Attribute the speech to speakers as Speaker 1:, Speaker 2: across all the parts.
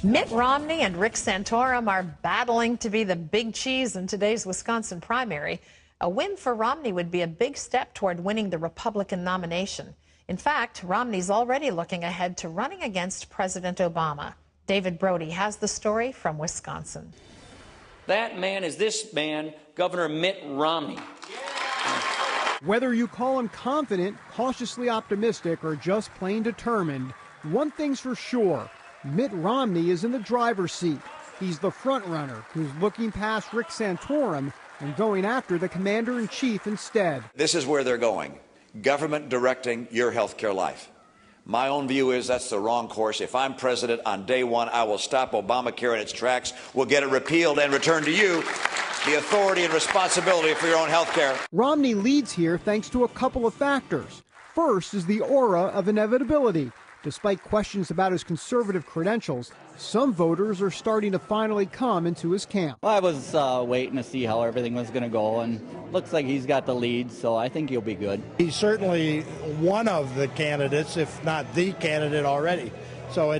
Speaker 1: Mitt Romney and Rick Santorum are battling to be the big cheese in today's Wisconsin primary. A win for Romney would be a big step toward winning the Republican nomination. In fact, Romney's already looking ahead to running against President Obama. David Brody has the story from Wisconsin.
Speaker 2: That man is this man, Governor Mitt Romney.
Speaker 3: Whether you call him confident, cautiously optimistic, or just plain determined, one thing's for sure. Mitt Romney is in the driver's seat. He's the front runner who's looking past Rick Santorum and going after the commander-in-chief instead.
Speaker 4: This is where they're going. Government directing your health care life. My own view is that's the wrong course. If I'm president, on day one, I will stop Obamacare in its tracks. We'll get it repealed and return to you the authority and responsibility for your own health care.
Speaker 3: Romney leads here thanks to a couple of factors. First is the aura of inevitability. Despite questions about his conservative credentials, some voters are starting to finally come into his camp.
Speaker 5: Well, I was waiting to see how everything was going to go, and looks like he's got the lead, so I think he'll be good.
Speaker 6: He's certainly one of the candidates, if not the candidate already. So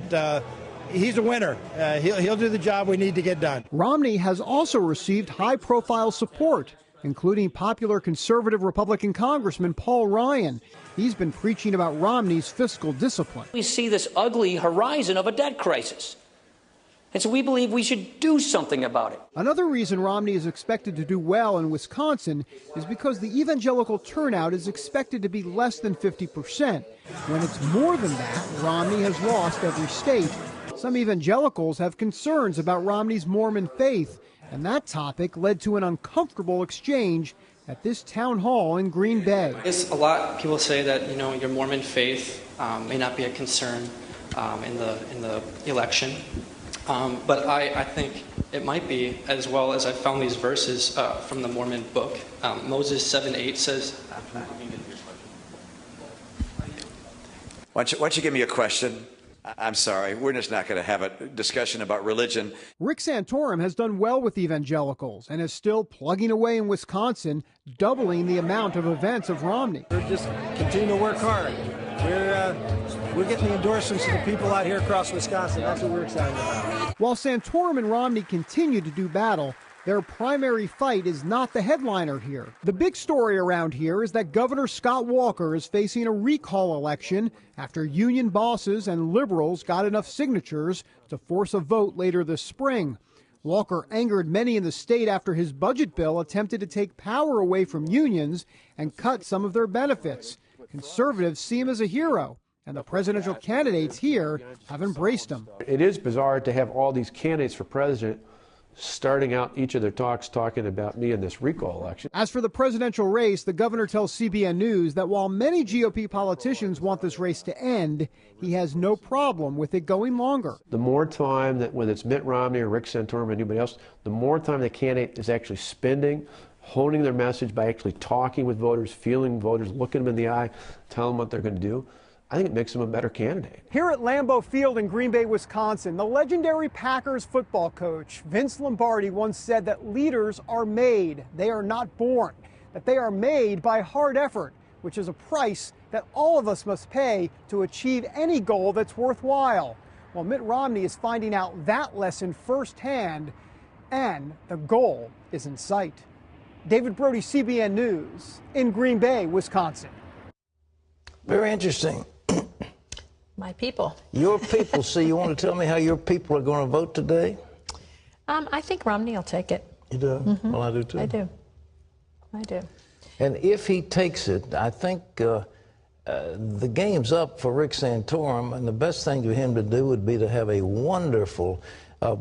Speaker 6: he's a winner. He'll do the job we need to get done.
Speaker 3: Romney has also received high-profile support, including popular conservative Republican Congressman Paul Ryan. He's been preaching about Romney's fiscal discipline.
Speaker 2: We see this ugly horizon of a debt crisis. And so we believe we should do something about it.
Speaker 3: Another reason Romney is expected to do well in Wisconsin is because the evangelical turnout is expected to be less than 50%. When it's more than that, Romney has lost every state. Some evangelicals have concerns about Romney's Mormon faith, and that topic led to an uncomfortable exchange at this town hall in Green Bay.
Speaker 7: It's a lot. People say that your Mormon faith may not be a concern in the election, but I think it might be, as well as I found these verses from the Mormon book. Moses 7:8 says.
Speaker 4: Why don't you give me a question? I'm sorry, we're just not going to have a discussion about religion.
Speaker 3: Rick Santorum has done well with evangelicals and is still plugging away in Wisconsin, doubling the amount of events of Romney.
Speaker 6: We're just continuing to work hard. We're getting the endorsements of the people out here across Wisconsin. That's what we're excited about.
Speaker 3: While Santorum and Romney continue to do battle, their primary fight is not the headliner here. The big story around here is that Governor Scott Walker is facing a recall election after union bosses and liberals got enough signatures to force a vote later this spring. Walker angered many in the state after his budget bill attempted to take power away from unions and cut some of their benefits. Conservatives see him as a hero, and the presidential candidates here have embraced him.
Speaker 8: It is bizarre to have all these candidates for president starting out each of their talks talking about me in this recall election.
Speaker 3: As for the presidential race, the governor tells CBN News that while many GOP politicians want this race to end, he has no problem with it going longer.
Speaker 8: The more time that, whether it's Mitt Romney or Rick Santorum or anybody else, the more time the candidate is actually spending honing their message by actually talking with voters, feeling voters, looking them in the eye, telling them what they're going to do, I think it makes him a better candidate.
Speaker 3: Here at Lambeau Field in Green Bay, Wisconsin, the legendary Packers football coach Vince Lombardi once said that leaders are made, they are not born, that they are made by hard effort, which is a price that all of us must pay to achieve any goal that's worthwhile. Well, Mitt Romney is finding out that lesson firsthand, and the goal is in sight. David Brody, CBN News, in Green Bay, Wisconsin.
Speaker 9: Very interesting.
Speaker 1: My people.
Speaker 9: Your people. So you want to tell me how your people are going to vote today?
Speaker 1: I think Romney will take it.
Speaker 9: You do? Mm-hmm. Well, I do too.
Speaker 1: I do.
Speaker 9: And if he takes it, I think the game's up for Rick Santorum, and the best thing for him to do would be to have a wonderful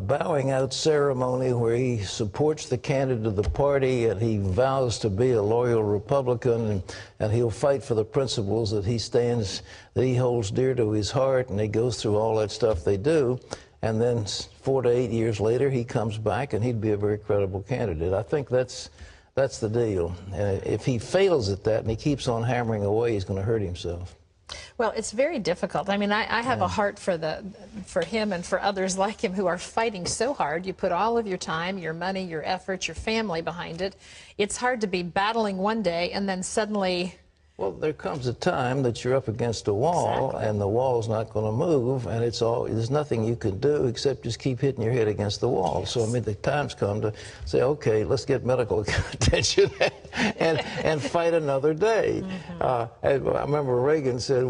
Speaker 9: bowing out ceremony where he supports the candidate of the party and he vows to be a loyal Republican, and he'll fight for the principles that he holds dear to his heart, and he goes through all that stuff they do, and then 4 to 8 years later he comes back and he'd be a very credible candidate. I think that's the deal. If he fails at that and he keeps on hammering away, he's going to hurt himself.
Speaker 1: Well, it's very difficult. I mean, I have a heart for him and for others like him who are fighting so hard. You put all of your time, your money, your effort, your family behind it. It's hard to be battling one day and then suddenly
Speaker 9: Well, there comes a time that you're up against a wall,
Speaker 1: Exactly.
Speaker 9: and the wall's not going to move, and there's nothing you can do except just keep hitting your head against the wall. Yes. So, I mean, the time's come to say, okay, let's get medical attention and fight another day. Mm-hmm. I remember Reagan said,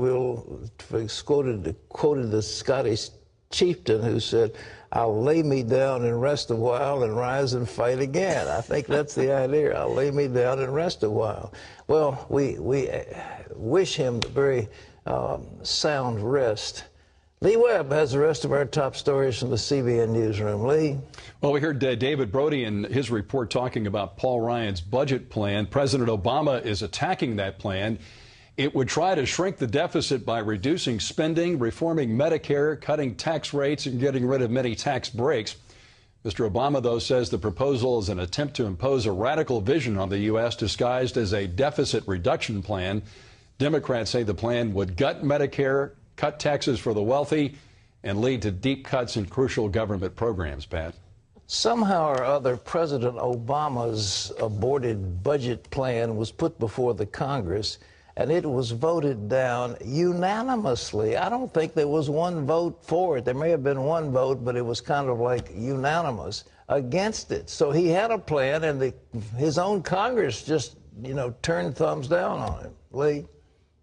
Speaker 9: quoted the Scottish chieftain who said, I'll lay me down and rest a while and rise and fight again. I think that's the idea. I'll lay me down and rest a while. Well, we wish him the very sound rest. Lee Webb has the rest of our top stories from the CBN Newsroom. Lee?
Speaker 10: Well, we heard David Brody in his report talking about Paul Ryan's budget plan. President Obama is attacking that plan. It would try to shrink the deficit by reducing spending, reforming Medicare, cutting tax rates, and getting rid of many tax breaks. Mr. Obama, though, says the proposal is an attempt to impose a radical vision on the U.S. disguised as a deficit reduction plan. Democrats say the plan would gut Medicare, cut taxes for the wealthy, and lead to deep cuts in crucial government programs, Pat.
Speaker 9: Somehow or other, President Obama's aborted budget plan was put before the Congress, and it was voted down unanimously. I don't think there was one vote for it. There may have been one vote, but it was kind of like unanimous against it. So he had a plan, and his own Congress just, turned thumbs down on it. Lee?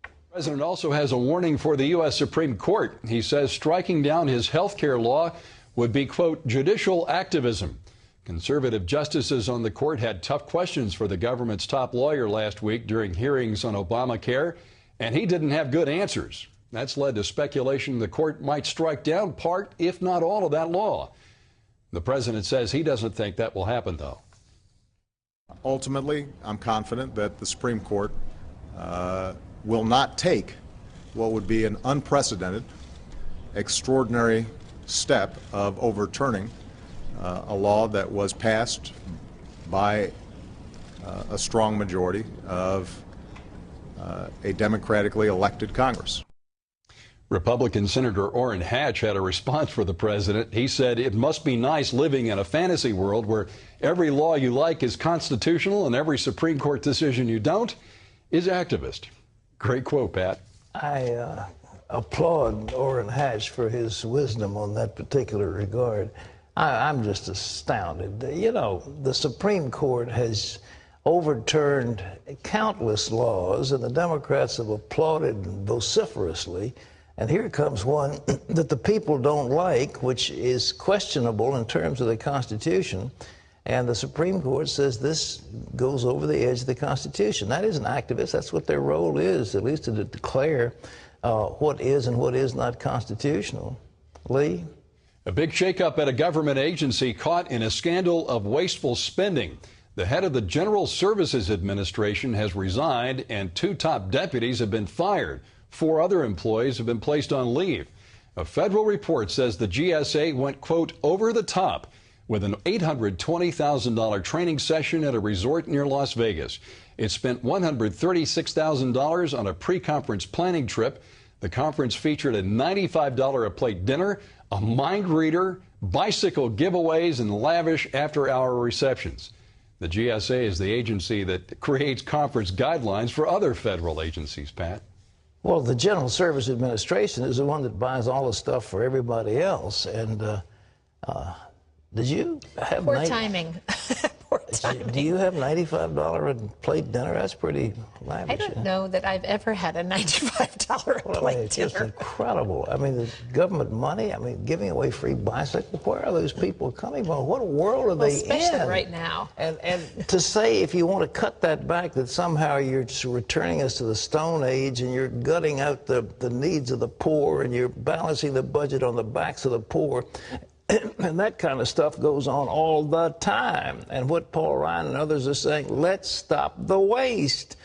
Speaker 10: The president also has a warning for the U.S. Supreme Court. He says striking down his health care law would be, quote, judicial activism. Conservative justices on the court had tough questions for the government's top lawyer last week during hearings on Obamacare, and he didn't have good answers. That's led to speculation the court might strike down part, if not all, of that law. The president says he doesn't think that will happen, though.
Speaker 11: Ultimately, I'm confident that the Supreme Court will not take what would be an unprecedented, extraordinary step of overturning a law that was passed by a strong majority of a democratically elected Congress.
Speaker 10: Republican Senator Orrin Hatch had a response for the president. He said it must be nice living in a fantasy world where every law you like is constitutional and every Supreme Court decision you don't is activist. Great quote, Pat.
Speaker 9: I applaud Orrin Hatch for his wisdom on that particular regard. I'm just astounded. The Supreme Court has overturned countless laws, and the Democrats have applauded vociferously. And here comes one that the people don't like, which is questionable in terms of the Constitution. And the Supreme Court says this goes over the edge of the Constitution. That isn't activist. That's what their role is, at least to declare what is and what is not constitutional. Lee?
Speaker 10: A big shakeup at a government agency caught in a scandal of wasteful spending. The head of the General Services Administration has resigned, and 2 top deputies have been fired. 4 other employees have been placed on leave. A federal report says the GSA went, quote, over the top with an $820,000 training session at a resort near Las Vegas. It spent $136,000 on a pre-conference planning trip. The conference featured a $95 a plate dinner, a mind reader, bicycle giveaways, and lavish after-hour receptions. The GSA is the agency that creates conference guidelines for other federal agencies, Pat.
Speaker 9: Well, the General Service Administration is the one that buys all the stuff for everybody else. And did you have
Speaker 1: poor timing? Poor timing.
Speaker 9: Do you have $95 a plate dinner? That's pretty lavish.
Speaker 1: I don't know that I've ever had a $95 a plate
Speaker 9: it's
Speaker 1: dinner.
Speaker 9: Just incredible. I mean, the government money. I mean, giving away free bicycles. Where are those people coming from? What world are they
Speaker 1: especially
Speaker 9: in?
Speaker 1: Right now.
Speaker 9: And to say if you want to cut that back, that somehow you're just returning us to the Stone Age and you're gutting out the needs of the poor and you're balancing the budget on the backs of the poor. And that kind of stuff goes on all the time. And what Paul Ryan and others are saying, let's stop the waste.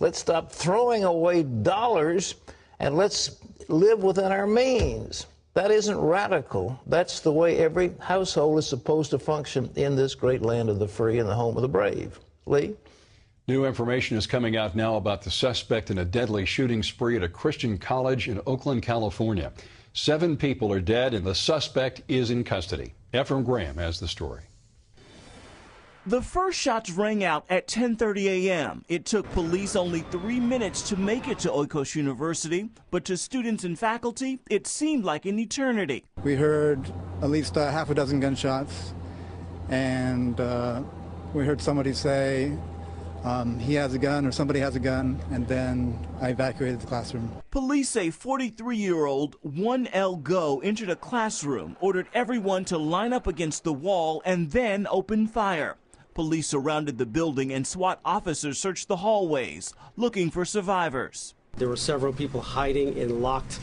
Speaker 9: Let's stop throwing away dollars and let's live within our means. That isn't radical. That's the way every household is supposed to function in this great land of the free and the home of the brave. Lee?
Speaker 10: New information is coming out now about the suspect in a deadly shooting spree at a Christian college in Oakland, California. 7 people are dead and the suspect is in custody. Ephraim Graham has the story.
Speaker 12: The first shots rang out at 10:30 a.m. It took police only 3 minutes to make it to Oikos University, but to students and faculty, it seemed like an eternity.
Speaker 13: We heard at least half a dozen gunshots, and we heard somebody say, he has a gun or somebody has a gun, and then I evacuated the classroom.
Speaker 12: Police say 43-year-old 1L Go entered a classroom, ordered everyone to line up against the wall, and then opened fire. Police surrounded the building and SWAT officers searched the hallways, looking for survivors.
Speaker 14: There were several people hiding in locked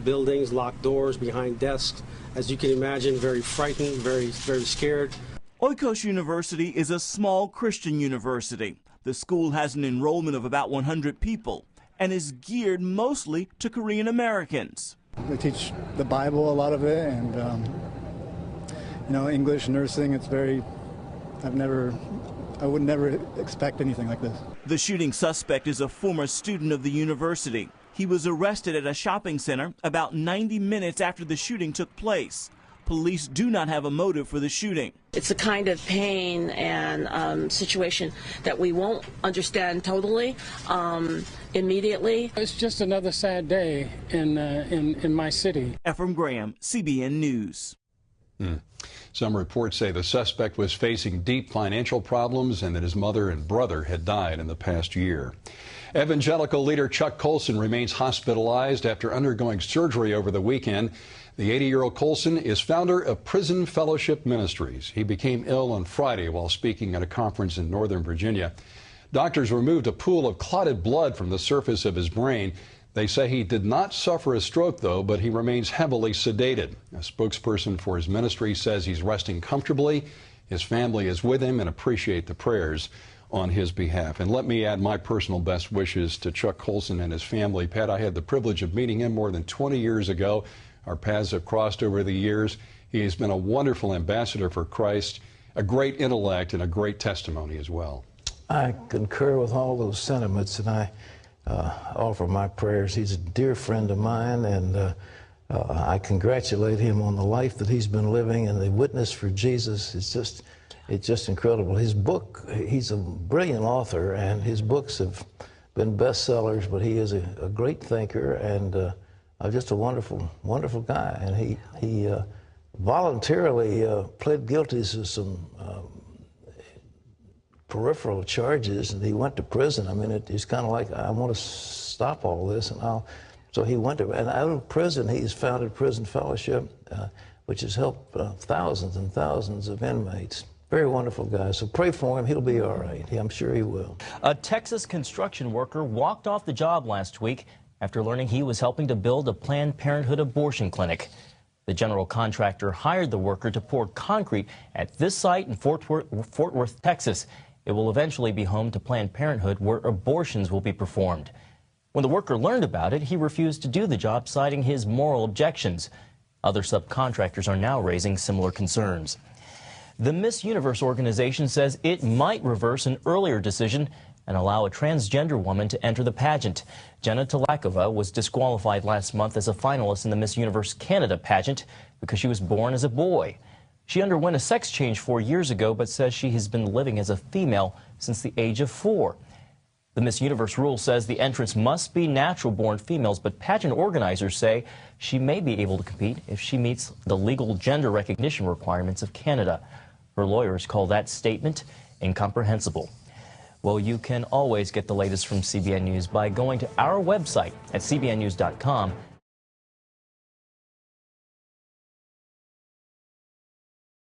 Speaker 14: buildings, locked doors, behind desks. As you can imagine, very frightened, very scared.
Speaker 12: Oikos University is a small Christian university. The school has an enrollment of about 100 people and is geared mostly to Korean Americans.
Speaker 13: They teach the Bible, a lot of it, and English, nursing. It's very, I would never expect anything like this.
Speaker 12: The shooting suspect is a former student of the university. He was arrested at a shopping center about 90 minutes after the shooting took place. Police do not have a motive for the shooting.
Speaker 15: It's a kind of pain and situation that we won't understand totally immediately.
Speaker 16: It's just another sad day in my city.
Speaker 12: Ephraim Graham, CBN News.
Speaker 10: Some reports say the suspect was facing deep financial problems and that his mother and brother had died in the past year. Evangelical leader Chuck Colson remains hospitalized after undergoing surgery over the weekend. The 80-year-old Colson is founder of Prison Fellowship Ministries. He became ill on Friday while speaking at a conference in Northern Virginia. Doctors removed a pool of clotted blood from the surface of his brain. They say he did not suffer a stroke, though, but he remains heavily sedated. A spokesperson for his ministry says he's resting comfortably. His family is with him and appreciate the prayers on his behalf. And let me add my personal best wishes to Chuck Colson and his family. Pat, I had the privilege of meeting him more than 20 years ago. Our paths have crossed over the years. He has been a wonderful ambassador for Christ, a great intellect, and a great testimony as well.
Speaker 9: I concur with all those sentiments, and I offer my prayers. He's a dear friend of mine, and I congratulate him on the life that he's been living and the witness for Jesus. It's just incredible. His book, he's a brilliant author, and his books have been bestsellers, but he is a great thinker and just a wonderful, wonderful guy. And he voluntarily pled guilty to some peripheral charges, and he went to prison. I mean, it's kind of like, I want to stop all this, and so he went to, and out of prison, he's founded Prison Fellowship, which has helped thousands and thousands of inmates. Very wonderful guy. So pray for him. He'll be all right. I'm sure he will.
Speaker 17: A Texas construction worker walked off the job last week after learning he was helping to build a Planned Parenthood abortion clinic. The general contractor hired the worker to pour concrete at this site in Fort Worth, Texas. It will eventually be home to Planned Parenthood, where abortions will be performed. When the worker learned about it, he refused to do the job, citing his moral objections. Other subcontractors are now raising similar concerns. The Miss Universe organization says it might reverse an earlier decision and allow a transgender woman to enter the pageant. Jenna Talakova was disqualified last month as a finalist in the Miss Universe Canada pageant because she was born as a boy. She underwent a sex change 4 years ago, but says she has been living as a female since the age of 4. The Miss Universe rule says the entrants must be natural-born females, but pageant organizers say she may be able to compete if she meets the legal gender recognition requirements of Canada. Her lawyers call that statement incomprehensible. Well, you can always get the latest from CBN News by going to our website at cbnnews.com